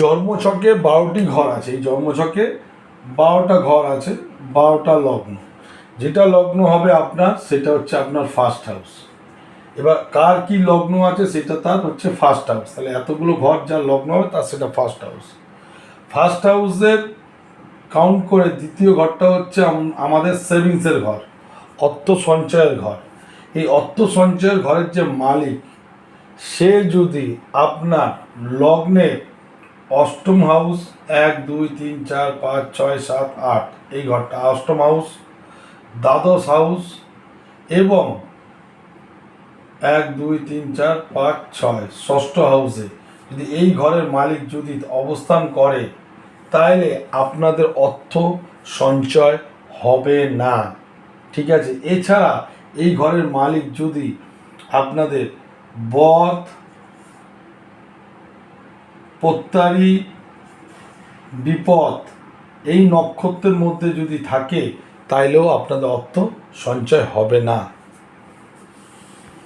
জন্মছকে 12টি ঘর আছে। এই জন্মছকে 12টা ঘর আছে, 12টা লগ্ন। যেটা লগ্ন হবে আপনার, সেটা হচ্ছে আপনার ফার্স্ট হাউস। এবার কার কি লগ্ন আছে সেটা তার হচ্ছে ফার্স্ট হাউস। তাহলে এতগুলো ঘর যার লগ্ন হবে তার সেটা ফার্স্ট হাউস। ফার্স্ট হাউসের কাউন্ট করে দ্বিতীয় ঘরটা হচ্ছে আমাদের সেভিংসের ঘর, অর্থ সঞ্চয়ের ঘর। এই অর্থ সঞ্চয়ের ঘরের যে মালিক, সে যদি আপনার লগ্নের অষ্টম হাউস 1 2 3 4 5 6 7 8 এই ঘরটা অষ্টম হাউস, দ্বাদশ হাউস এবং 1 2 3 4 5 6 ষষ্ঠ হাউসে যদি এই ঘরের মালিক যদি অবস্থান করে, তাহলে আপনাদের অর্থ সঞ্চয় হবে না। ঠিক আছে। এছাড়া এই ঘরের মালিক যদি আপনাদের বদ, প্রত্যারী, বিপদ এই নক্ষত্রের মধ্যে যদি থাকে, তাইলেও আপনাদের অর্থ সঞ্চয় হবে না।